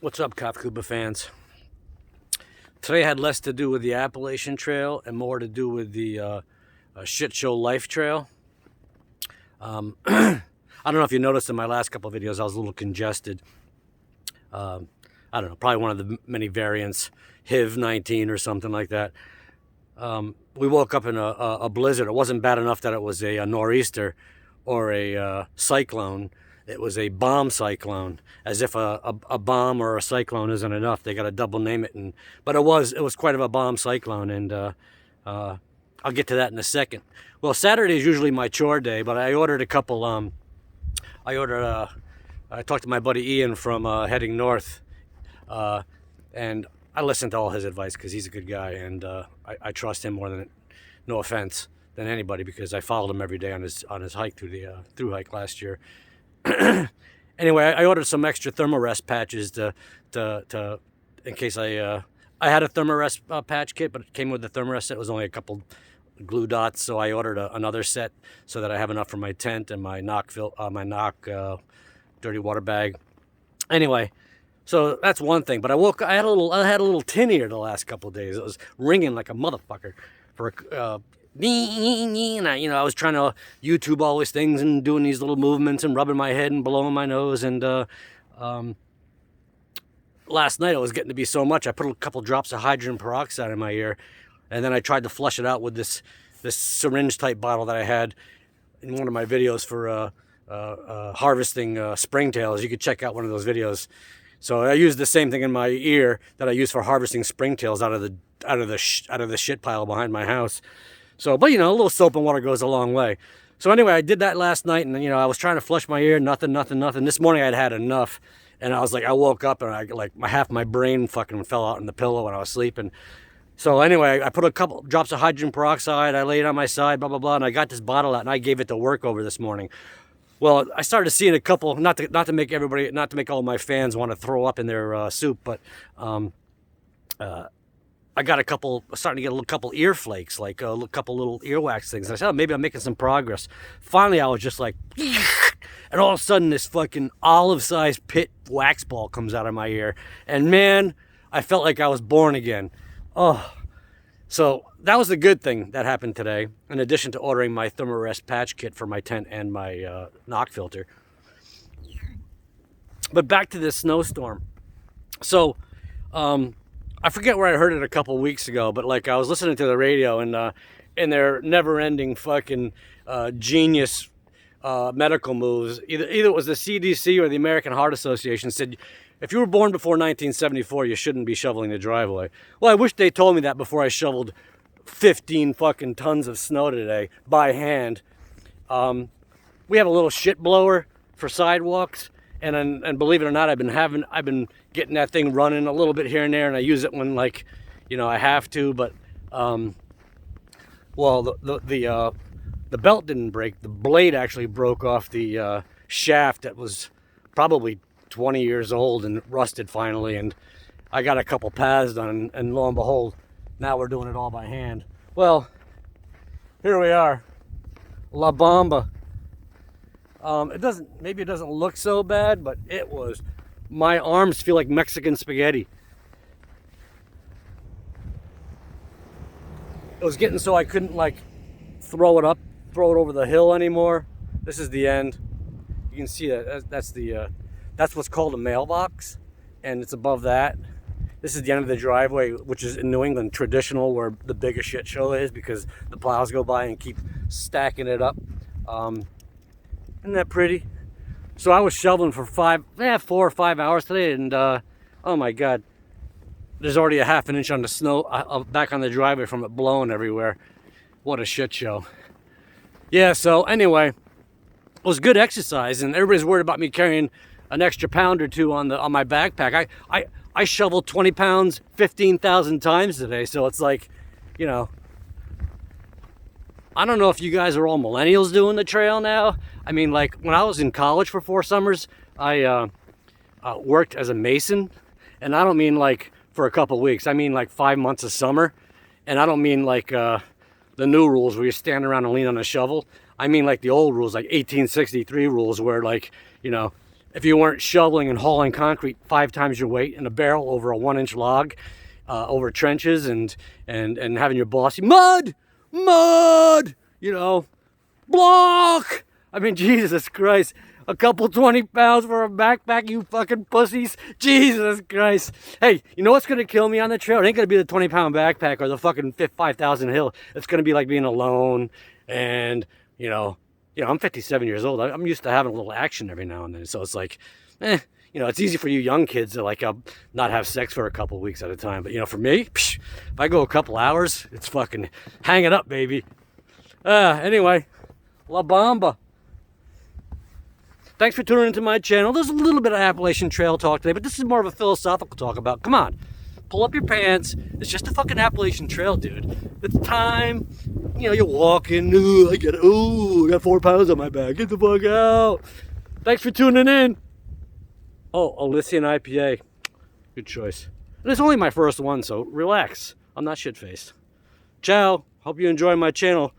What's up, Kafkuba fans? Today had less to do with the Appalachian Trail and more to do with the Shit Show Life Trail. I don't know if you noticed in my last couple of videos, I was a little congested. I don't know, probably one of the many variants, HIV-19 or something like that. We woke up in a blizzard. It wasn't bad enough that it was a nor'easter or a cyclone. It was a bomb cyclone, as if a bomb or a cyclone isn't enough. They got to double name it, but it was quite of a bomb cyclone, and I'll get to that in a second. Well, Saturday is usually my chore day, but I ordered a couple. I talked to my buddy Ian from Heading North, and I listened to all his advice because he's a good guy, and I trust him more than, no offense, than anybody, because I followed him every day on his hike through the through hike last year. Anyway, I ordered some extra Thermarest patches to in case I had a Thermarest patch kit, but it came with the Thermarest set. It was only a couple glue dots, so I ordered another set so that I have enough for my tent and my knock dirty water bag. Anyway, so that's one thing. But I had a little tin ear the last couple of days. It was ringing like a motherfucker for and I was trying to YouTube all these things and doing these little movements and rubbing my head and blowing my nose. And last night it was getting to be so much, I put a couple drops of hydrogen peroxide in my ear, and then I tried to flush it out with this syringe type bottle that I had in one of my videos for harvesting springtails. You could check out one of those videos. So I used the same thing in my ear that I used for harvesting springtails out of the shit pile behind my house. So, but a little soap and water goes a long way. So anyway, I did that last night, and I was trying to flush my ear, nothing. This morning I'd had enough, and I was like, I woke up and half my brain fucking fell out in the pillow when I was sleeping. So anyway, I put a couple drops of hydrogen peroxide, I laid it on my side, blah blah blah, and I got this bottle out and I gave it to work over this morning. Well, I started seeing a couple, not to make all my fans want to throw up in their soup, but I got starting to get a couple ear flakes, like a couple little earwax things. And I said, oh, maybe I'm making some progress. Finally, I was just like, and all of a sudden, this fucking olive-sized pit wax ball comes out of my ear. And man, I felt like I was born again. Oh, so that was the good thing that happened today, in addition to ordering my Thermarest patch kit for my tent and my knock filter. But back to this snowstorm. So, I forget where I heard it a couple weeks ago, but I was listening to the radio, and in their never-ending fucking genius medical moves, either it was the CDC or the American Heart Association said, if you were born before 1974, you shouldn't be shoveling the driveway. Well, I wish they told me that before I shoveled 15 fucking tons of snow today by hand. We have a little shit blower for sidewalks. And believe it or not, I've been getting that thing running a little bit here and there, and I use it when I have to. But well, the belt didn't break. The blade actually broke off the shaft that was probably 20 years old and rusted finally. And I got a couple paths done, and lo and behold, now we're doing it all by hand. Well, here we are, La Bamba. Maybe it doesn't look so bad, but my arms feel like Mexican spaghetti. It was getting so I couldn't throw it over the hill anymore. This is the end. You can see that's what's called a mailbox, and it's above that. This is the end of the driveway, which is in New England traditional, where the biggest shit show is, because the plows go by and keep stacking it up. Isn't that pretty? So I was shoveling for 4 or 5 hours today, and oh my God, there's already a half an inch on the snow back on the driveway from it blowing everywhere. What a shit show. Yeah, so anyway, it was good exercise, and everybody's worried about me carrying an extra pound or two on my backpack. I shoveled 20 pounds 15,000 times today, so it's like, I don't know if you guys are all millennials doing the trail now. I mean, when I was in college for 4 summers, I worked as a mason, and I don't mean for a couple weeks. I mean 5 months of summer, and I don't mean the new rules where you stand around and lean on a shovel. I mean the old rules, 1863 rules, where if you weren't shoveling and hauling concrete 5 times your weight in a barrel over a 1-inch log, over trenches, and having your bossy mud, you know, block. I mean, Jesus Christ. A couple 20 pounds for a backpack, you fucking pussies. Jesus Christ. Hey, you know what's going to kill me on the trail? It ain't going to be the 20-pound backpack or the fucking 5,000 hill. It's going to be like being alone. And, you know, I'm 57 years old. I'm used to having a little action every now and then. So it's like, you know, it's easy for you young kids to like not have sex for a couple weeks at a time. But, you know, for me, if I go a couple hours, it's fucking hang it up, baby. Anyway, La Bamba. Thanks for tuning into my channel. There's a little bit of Appalachian Trail talk today, but this is more of a philosophical talk about, come on, pull up your pants. It's just a fucking Appalachian Trail, dude. It's time, you know, you're walking. I got 4 pounds on my back. Get the fuck out. Thanks for tuning in. Oh, Elysian IPA. Good choice. And it's only my first one, so relax. I'm not shit-faced. Ciao. Hope you enjoy my channel.